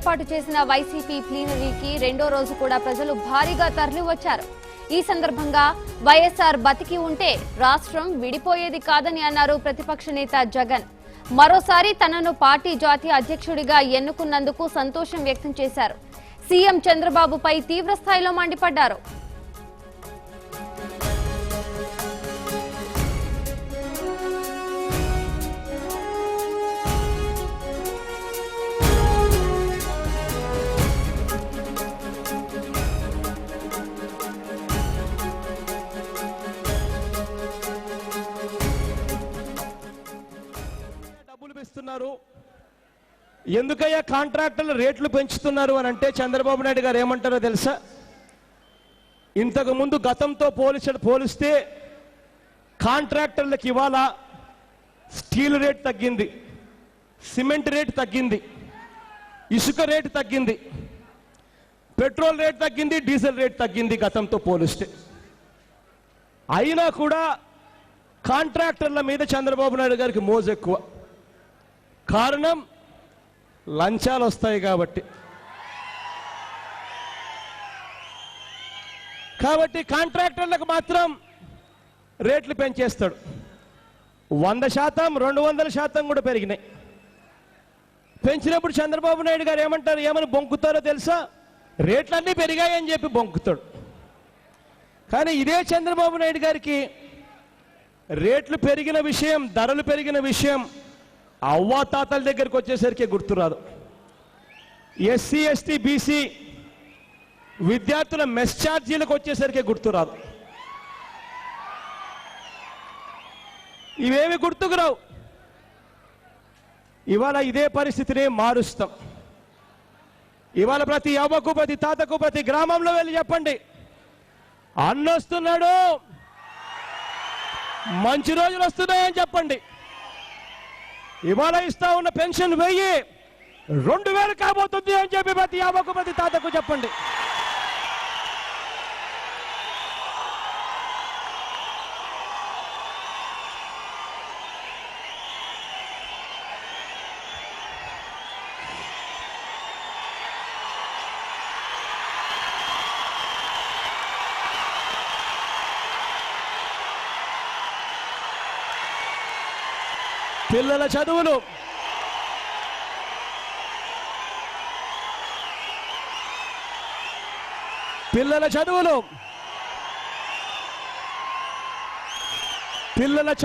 ఏర్పాటు చేసిన వైసీపీ ప్లీనరీకి రెండో రోజు కూడా ప్రజలు భారీగా తరలివచ్చారు. ఈ సందర్భంగా వైఎస్ఆర్ బతికి ఉంటే రాష్ట్రం విడిపోయేది కాదని అన్నారు ప్రతిపక్ష నేత జగన్. మరోసారి తనను పార్టీ జాతీయ అధ్యక్షుడిగా ఎన్నుకున్నందుకు సంతోషం వ్యక్తం చేశారు. సీఎం చంద్రబాబుపై తీవ్రస్థాయిలో మండిపడ్డారు. ఎందుకయ్యా కాంట్రాక్టర్ల రేట్లు పెంచుతున్నారు అని అంటే చంద్రబాబు నాయుడు గారు ఏమంటారో తెలుసా? ఇంతకు ముందు గతంతో పోలిస్తే కాంట్రాక్టర్లకు ఇవాళ స్టీల్ రేట్ తగ్గింది, సిమెంట్ రేట్ తగ్గింది, ఇసుక రేటు తగ్గింది, పెట్రోల్ రేట్ తగ్గింది, డీజిల్ రేట్ తగ్గింది గతంతో పోలిస్తే. అయినా కూడా కాంట్రాక్టర్ల మీద చంద్రబాబు నాయుడు గారికి మోజు ఎక్కువ. కారణం లంచాలు వస్తాయి కాబట్టి కాంట్రాక్టర్లకు మాత్రం రేట్లు పెంచేస్తాడు. 100%, 200% కూడా పెరిగినాయి. పెంచినప్పుడు చంద్రబాబు నాయుడు గారు ఏమని బొంకుతారో తెలుసా? రేట్లన్నీ పెరిగాయని చెప్పి బొంకుతాడు. కానీ ఇదే చంద్రబాబు నాయుడు గారికి రేట్లు పెరిగిన విషయం, ధరలు పెరిగిన విషయం అవ్వాతాతల దగ్గరికి వచ్చేసరికి గుర్తురాదు. ఎస్సీ, ఎస్టీ, బీసీ విద్యార్థుల మెస్ ఛార్జీలకు వచ్చేసరికి గుర్తురాదు. ఇవేమి గుర్తుకు రావు. ఇవాళ ఇదే పరిస్థితిని మారుస్తాం. ఇవాళ ప్రతి అవ్వకు, ప్రతి తాతకు, ప్రతి గ్రామంలో వెళ్ళి చెప్పండి, అన్నొస్తున్నాడు, మంచి రోజులు వస్తున్నాయని చెప్పండి. ఇవాళ ఇస్తా ఉన్న పెన్షన్ 1000, 2000 కాబోతుంది అని చెప్పి ప్రతి అవ్వకు, ప్రతి తాతకు చెప్పండి. పిల్లల చదువులు, పిల్లల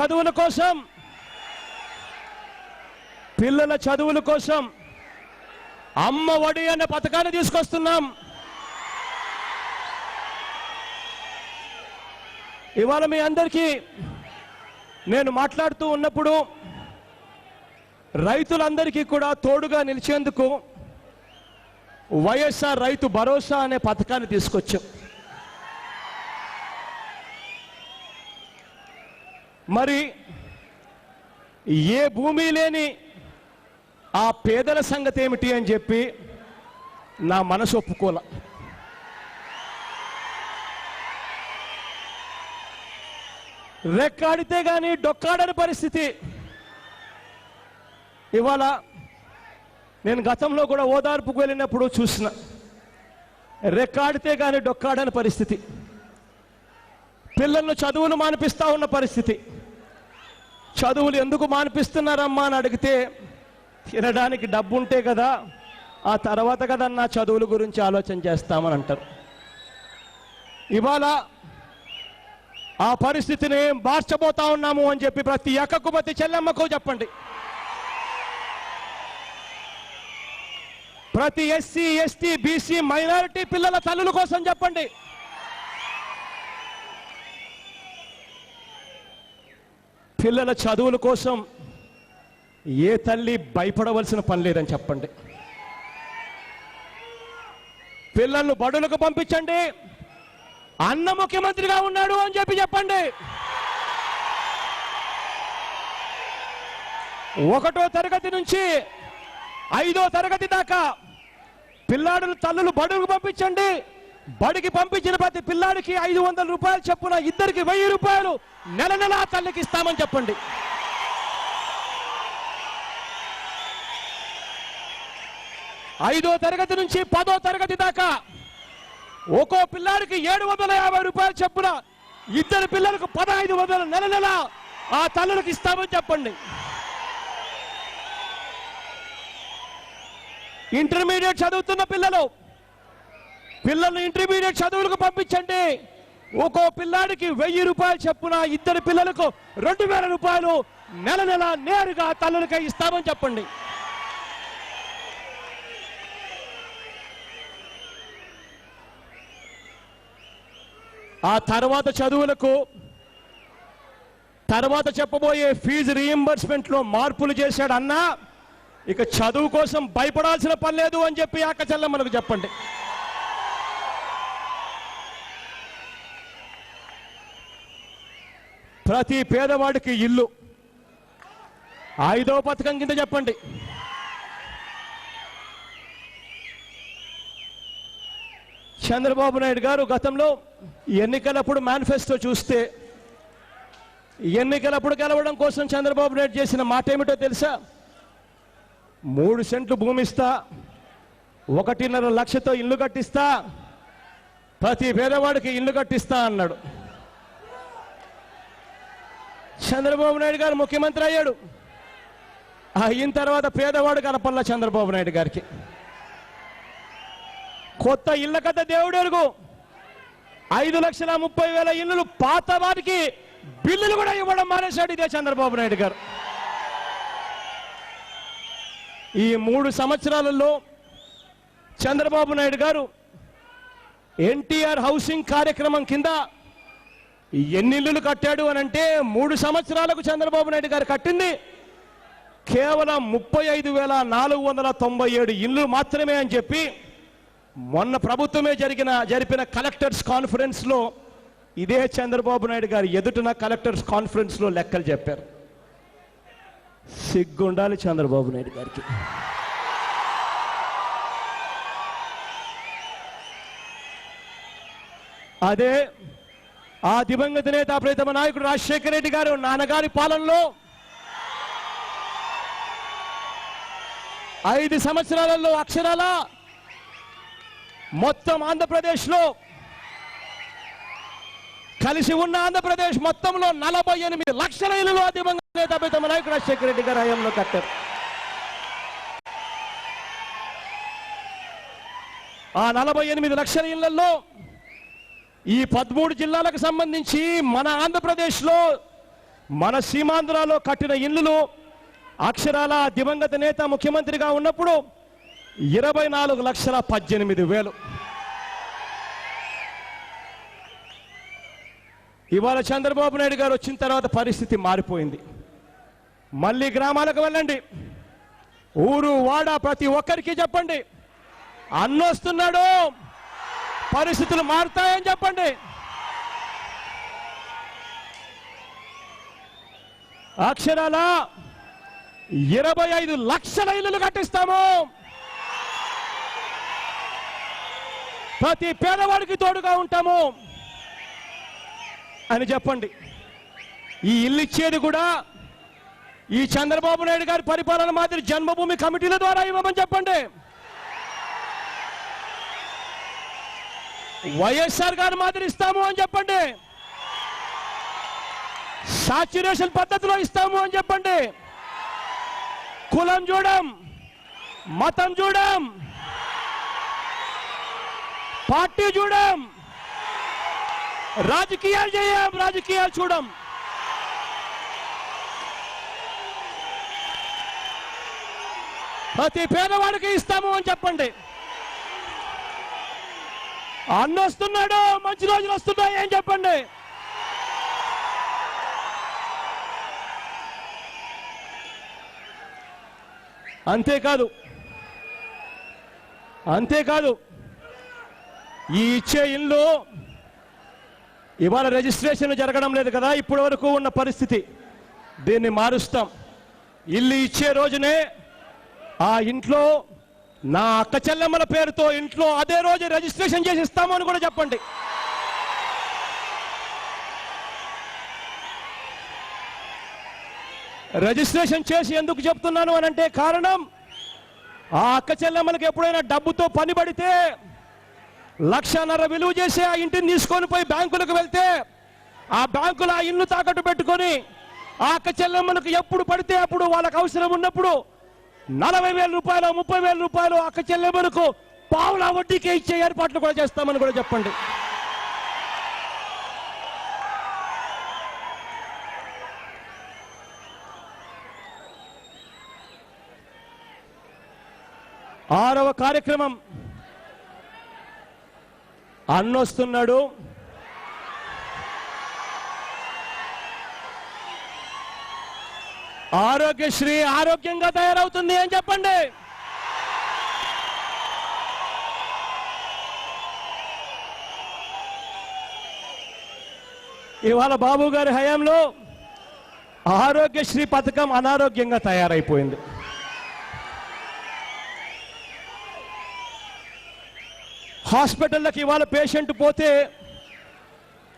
చదువులు కోసం అమ్మ ఒడి అనే పథకాన్ని తీసుకొస్తున్నాం. ఇవాళ మీ అందరికీ నేను మాట్లాడుతూ ఉన్నప్పుడు రైతులందరికీ కూడా తోడుగా నిలిచేందుకు వైఎస్ఆర్ రైతు భరోసా అనే పథకాన్ని తీసుకొచ్చాం. మరి ఏ భూమి లేని ఆ పేదల సంగతి ఏమిటి అని చెప్పి నా మనసు ఒప్పుకోల. రెక్కాడితే గాని డొక్కాడని పరిస్థితి. ఇవాళ నేను గతంలో కూడా ఓదార్పుకు వెళ్ళినప్పుడు చూసిన, రెక్కాడితే కానీ డొక్కాడని పరిస్థితి. పిల్లలను చదువులు మానిపిస్తా ఉన్న పరిస్థితి. చదువులు ఎందుకు మానిపిస్తున్నారమ్మా అని అడిగితే, తినడానికి డబ్బు ఉంటే కదా, ఆ తర్వాత కదన్నా చదువుల గురించి ఆలోచన చేస్తామని అంటారు. ఇవాళ ఆ పరిస్థితిని మార్చబోతా ఉన్నాము అని చెప్పి ప్రతి అక్కకు, ప్రతి చెల్లెమ్మకు చెప్పండి. ప్రతి ఎస్సీ, ఎస్టీ, బీసీ, మైనారిటీ పిల్లల తల్లుల కోసం చెప్పండి. పిల్లల చదువుల కోసం ఏ తల్లి భయపడవలసిన పని లేదని చెప్పండి. పిల్లలను బడులకు పంపించండి, అన్న ముఖ్యమంత్రిగా ఉన్నాడు అని చెప్పండి. 1వ తరగతి నుంచి 5వ తరగతి దాకా పిల్లాడుల తల్లులు బడులకు పంపించండి. బడికి పంపించిన ప్రతి పిల్లాడికి 500 రూపాయలు చొప్పున, ఇద్దరికి 1000 రూపాయలు నెల నెల తల్లికి ఇస్తామని చెప్పండి. 5వ తరగతి నుంచి 10వ తరగతి దాకా ఒక్కో పిల్లాడికి 750 రూపాయలు చొప్పున 2 పిల్లలకు 1500 నెల నెల ఆ తల్లులకు ఇస్తామని చెప్పండి. ఇంటర్మీడియట్ చదువుతున్న పిల్లలు ఇంటర్మీడియట్ చదువులకు పంపించండి. ఒక్కో పిల్లాడికి 1000 రూపాయలు చొప్పున 2 పిల్లలకు 2000 రూపాయలు నెల నెల నేరుగా తల్లులకే ఇస్తామని చెప్పండి. ఆ తర్వాత చదువులకు తర్వాత చెప్పబోయే ఫీజు రీయింబర్స్మెంట్ లో మార్పులు చేశాడు అన్నా. ఇక చదువు కోసం భయపడాల్సిన పని లేదు అని చెప్పి అక్క చెల్లెమ్మలకు చెప్పండి. ప్రతి పేదవాడికి ఇల్లు 5వ పథకం కింద చెప్పండి. చంద్రబాబు నాయుడు గారు గతంలో ఎన్నికలప్పుడు మేనిఫెస్టో చూస్తే ఎన్నికలప్పుడు గెలవడం కోసం చంద్రబాబు నాయుడు చేసిన మాట ఏమిటో తెలుసా? 3 సెంట్లు భూమి ఇస్తా, 1.5 లక్షతో ఇల్లు కట్టిస్తా, ప్రతి పేదవాడికి ఇల్లు కట్టిస్తా అన్నాడు. చంద్రబాబు నాయుడు గారు ముఖ్యమంత్రి అయ్యాడు. అయిన తర్వాత పేదవాడు కనపల్ల చంద్రబాబు నాయుడు గారికి. కొత్త ఇళ్ళ కథ దేవుడు ఎరుగు. 5,30,000 ఇళ్ళు పాత వారికి బిల్లులు కూడా ఇవ్వడం మానేశాడు ఇదే చంద్రబాబు నాయుడు గారు. ఈ 3 సంవత్సరాలలో చంద్రబాబు నాయుడు గారు ఎన్టీఆర్ హౌసింగ్ కార్యక్రమం కింద ఎన్ని ఇల్లులు కట్టాడు అని అంటే 3 సంవత్సరాలకు చంద్రబాబు నాయుడు గారు కట్టింది కేవలం 35,497 ఇల్లు మాత్రమే అని చెప్పి మొన్న ప్రభుత్వమే జరిపిన కలెక్టర్స్ కాన్ఫరెన్స్ లో ఇదే చంద్రబాబు నాయుడు గారు ఎదుటిన కలెక్టర్స్ కాన్ఫరెన్స్ లో లెక్కలు చెప్పారు. సిగ్గుండాలి చంద్రబాబు నాయుడు గారికి. అదే ఆ దివంగత నేత ప్రీతమ నాయకుడు రాజశేఖర రెడ్డి గారు నాన్నగారి పాలనలో 5 సంవత్సరాలలో అక్షరాల మొత్తం ఆంధ్రప్రదేశ్లో కలిసి ఉన్న ఆంధ్రప్రదేశ్ మొత్తంలో 48 లక్షల ఇళ్లలో దివంగత నేత ప్రీతమ నాయకుడు రాజశేఖర రెడ్డి గారు హయాంలో కట్టారు. ఆ 48 లక్షల ఇళ్లలో ఈ 13 జిల్లాలకు సంబంధించి మన ఆంధ్రప్రదేశ్లో మన సీమాంధ్రలో కట్టిన ఇళ్లు అక్షరాల దివంగత నేత ముఖ్యమంత్రిగా ఉన్నప్పుడు 24,18,000. ఇవాళ చంద్రబాబు నాయుడు గారు వచ్చిన తర్వాత పరిస్థితి మారిపోయింది. మళ్ళీ గ్రామాలకు వెళ్ళండి, ఊరు వాడ ప్రతి ఒక్కరికి చెప్పండి, అన్నొస్తున్నాడు, పరిస్థితులు మారుతాయని చెప్పండి. అక్షరాల 25 లక్షల ఇళ్లు కట్టిస్తాము. ప్రతి పేదవాడికి తోడుగా ఉంటాము అని చెప్పండి. ఈ ఇల్లు ఇచ్చేది కూడా ఈ చంద్రబాబు నాయుడు గారి పరిపాలన మాదిరి జన్మభూమి కమిటీల ద్వారా ఇవ్వమని చెప్పండి. వైఎస్ఆర్ గారి మాదిరి ఇస్తాము అని చెప్పండి. సాచ్యురేషన్ పద్ధతిలో ఇస్తాము అని చెప్పండి. కులం చూడం, మతం చూడం, పార్టీ చూడం, రాజకీయాలు చేయం, రాజకీయాలు చూడం. ప్రతి పేదవాడికి ఇస్తాము అని చెప్పండి. అన్న వస్తున్నాడు, మంచి రోజులు వస్తున్నాయి అని చెప్పండి. అంతేకాదు ఈ ఇచ్చే ఇల్లు ఇవాళ రిజిస్ట్రేషన్ జరగడం లేదు కదా, ఇప్పటి వరకు ఉన్న పరిస్థితి. దీన్ని మారుస్తాం. ఇల్లు ఇచ్చే రోజునే ఆ ఇంట్లో నా అక్క చెల్లెమ్మల పేరుతో ఇంట్లో అదే రోజు రిజిస్ట్రేషన్ చేసి ఇస్తాము అని కూడా చెప్పండి. రిజిస్ట్రేషన్ చేసి ఎందుకు చెప్తున్నాను అని అంటే కారణం, ఆ అక్క చెల్లెమ్మలకు ఎప్పుడైనా డబ్బుతో పని పడితే 1,50,000 విలువ చేసి ఆ ఇంటిని తీసుకొని పోయి బ్యాంకులకు వెళ్తే ఆ బ్యాంకులో ఆ ఇల్లు తాకట్టు పెట్టుకొని ఆ అక్క చెల్లెమ్మలకు ఎప్పుడు పడితే అప్పుడు వాళ్ళకి అవసరం ఉన్నప్పుడు 40,000 రూపాయలు 30,000 రూపాయలు అక్క చెల్లెమ్మలకు పావుల వడ్డీకే ఇచ్చే ఏర్పాట్లు కూడా చేస్తామని కూడా చెప్పండి. ఆరవ కార్యక్రమం అన్నొస్తున్నాడు. ఆరోగ్యశ్రీ ఆరోగ్యంగా తయారవుతుంది అని చెప్పండి. ఇవాళ బాబు గారి హయాంలో ఆరోగ్యశ్రీ పథకం అనారోగ్యంగా తయారైపోయింది. హాస్పిటల్లోకి ఇవాళ పేషెంట్ పోతే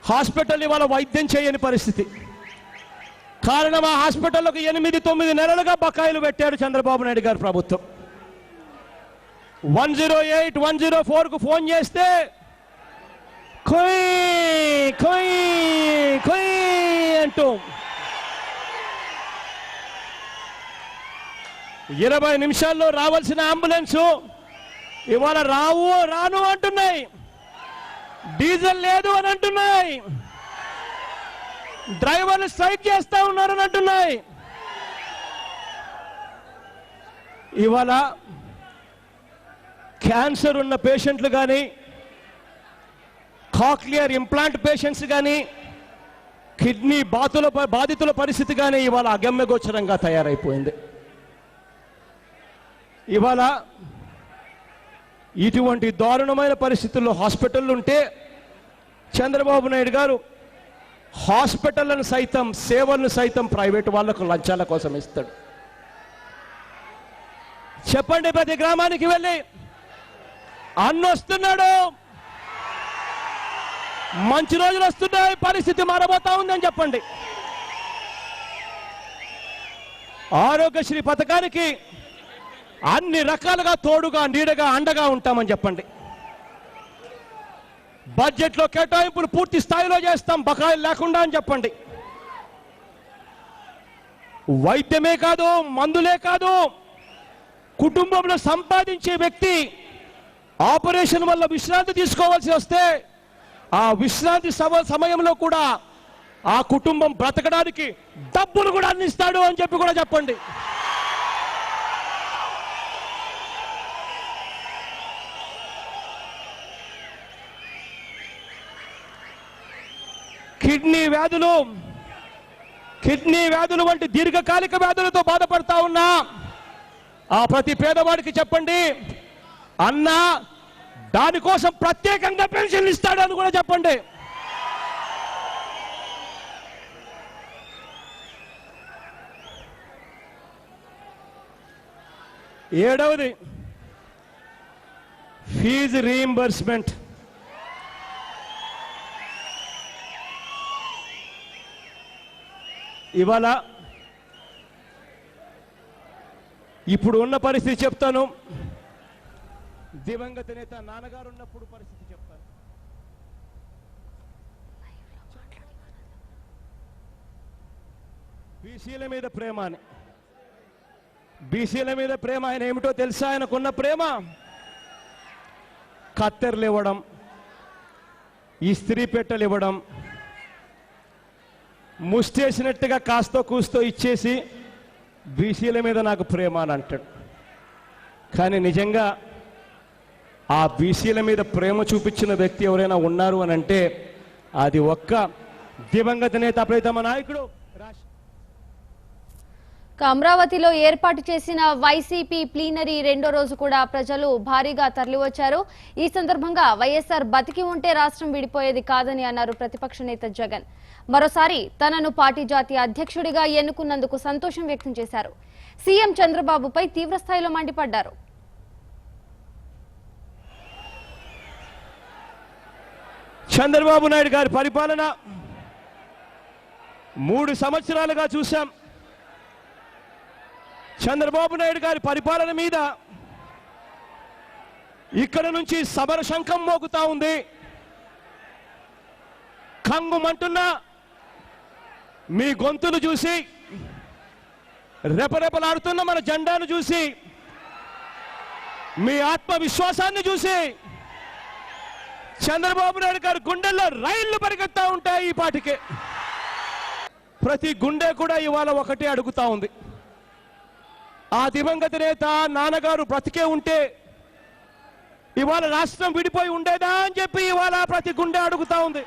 హాస్పిటల్ ఇవాళ వైద్యం చేయని పరిస్థితి. కారణం ఆ హాస్పిటల్లోకి 8-9 నెలలుగా బకాయిలు పెట్టారు చంద్రబాబు నాయుడు గారి ప్రభుత్వం. 108, 104కు ఫోన్ చేస్తే కొయ్ కొయ్ కొయ్ అంటూ 20 నిమిషాల్లో రావాల్సిన అంబులెన్సు ఇవాళ రాను అంటున్నాయి. డీజిల్ లేదు అని అంటున్నాయి. డ్రైవర్లు స్ట్రైక్ చేస్తా ఉన్నారని అంటున్నాయి. ఇవాళ క్యాన్సర్ ఉన్న పేషెంట్లు కానీ కాక్లియర్ ఇంప్లాంట్ పేషెంట్స్ కానీ కిడ్నీ బాధితుల పరిస్థితి కానీ ఇవాళ అగమ్యగోచరంగా తయారైపోయింది. ఇవాళ ఇటువంటి దారుణమైన పరిస్థితుల్లో హాస్పిటల్ ఉంటే చంద్రబాబు నాయుడు గారు హాస్పిటళ్లను సైతం సేవలను సైతం ప్రైవేటు వాళ్లకు లంచాల కోసం ఇస్తాడు. చెప్పండి, ప్రతి గ్రామానికి వెళ్ళి అన్నొస్తున్నాడు, మంచి రోజులు వస్తున్నాయి, పరిస్థితి మారబోతా ఉందని చెప్పండి. ఆరోగ్యశ్రీ పథకానికి అన్ని రకాలుగా తోడుగా నీడగా అండగా ఉంటామని చెప్పండి. బడ్జెట్లో కేటాయింపులు పూర్తి స్థాయిలో చేస్తాం, బకాయిలు లేకుండా అని చెప్పండి. వైద్యమే కాదు, మందులే కాదు, కుటుంబంలో సంపాదించే వ్యక్తి ఆపరేషన్ వల్ల విశ్రాంతి తీసుకోవాల్సి వస్తే ఆ విశ్రాంతి సమయంలో కూడా ఆ కుటుంబం బ్రతకడానికి డబ్బులు కూడా అందిస్తాడు అని చెప్పి కూడా చెప్పండి. కిడ్నీ వ్యాధులు వంటి దీర్ఘకాలిక వ్యాధులతో బాధపడతా ఉన్నా ఆ ప్రతి పేదవాడికి చెప్పండి, అన్నా దానికోసం ప్రత్యేకంగా పెన్షన్ ఇస్తాడు అని కూడా చెప్పండి. ఏడవది ఫీజు రీయింబర్స్మెంట్. ఇవాళ ఇప్పుడు ఉన్న పరిస్థితి చెప్తాను, దివంగత నేత నాన్నగారు ఉన్నప్పుడు పరిస్థితి చెప్తాను. బీసీల మీద ప్రేమ అని, బీసీల మీద ప్రేమ ఆయన ఏమిటో తెలుసా? ఆయనకున్న ప్రేమ కత్తెరలు ఇవ్వడం, ఇస్త్రీ పెట్టెలు ఇవ్వడం, ముష్టేసినట్టుగా కాస్తో కూస్తో ఇచ్చేసి బీసీల మీద నాకు ప్రేమ అని అంటాడు. కానీ నిజంగా ఆ బీసీల మీద ప్రేమ చూపించిన వ్యక్తి ఎవరైనా ఉన్నారు అని అంటే అది ఒక్క దివంగత నేత ప్రీతమ నాయకుడు. అమరావతిలో ఏర్పాటు చేసిన వైసీపీ ప్లీనరీ రెండో రోజు కూడా ప్రజలు భారీగా తరలివచ్చారు. ఈ సందర్భంగా వైఎస్ఆర్ బతికి ఉంటే రాష్ట్రం విడిపోయేది కాదని అన్నారు ప్రతిపక్ష నేత జగన్. మరోసారి తనను పార్టీ జాతీయ అధ్యక్షుడిగా ఎన్నుకున్నందుకు సంతోషం వ్యక్తం చేశారు. సీఎం చంద్రబాబుపై తీవ్రస్థాయిలో మండిపడ్డారు. చంద్రబాబు నాయుడు గారి పరిపాలన 3 సంవత్సరాలుగా చూశాం. చంద్రబాబు నాయుడు గారి పరిపాలన మీద ఇక్కడ నుంచి సమర శంఖం మోగుతా ఉంది. కంగుమంటున్న మీ గొంతులు చూసి, రెపరెపలాడుతున్న మన జెండాను చూసి, మీ ఆత్మవిశ్వాసాన్ని చూసి చంద్రబాబు నాయుడు గారి గుండెల్లో రైళ్లు పరిగెత్తా ఉంటాయి. ఈ పాటికే ప్రతి గుండె కూడా ఇవాళ ఒకటే అడుగుతా ఉంది. ఆ దివంగత నేత నాన్నగారు బ్రతికే ఉంటే ఇవాళ రాష్ట్రం విడిపోయి ఉండేదా అని చెప్పి ఇవాళ ప్రతి గుండె అడుగుతా ఉంది.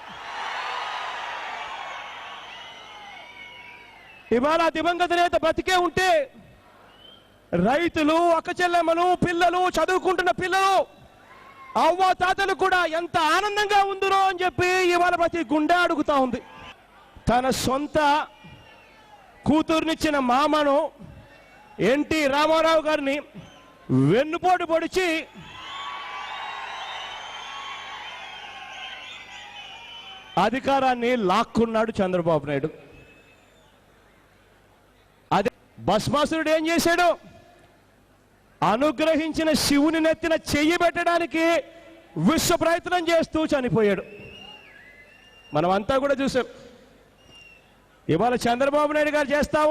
ఇవాళ దివంగత నేత బ్రతికే ఉంటే రైతులు, అక్కచెల్లెమ్మలు, పిల్లలు, చదువుకుంటున్న పిల్లలు, అవ్వ తాతలు కూడా ఎంత ఆనందంగా ఉందిరో అని చెప్పి ఇవాళ ప్రతి గుండె అడుగుతా ఉంది. తన సొంత కూతుర్నిచ్చిన మామను ఎన్టీ రామారావు గారిని వెన్నుపోటు పొడిచి అధికారాన్ని లాక్కున్నాడు చంద్రబాబు నాయుడు. అదే భస్మాసురుడు ఏం చేశాడు? అనుగ్రహించిన శివుని నెత్తిన చెయ్యి పెట్టడానికి విశ్వ ప్రయత్నం చేస్తూ చనిపోయాడు. మనం అంతా కూడా చూసాం. ఇవాళ చంద్రబాబు నాయుడు గారు చేస్తా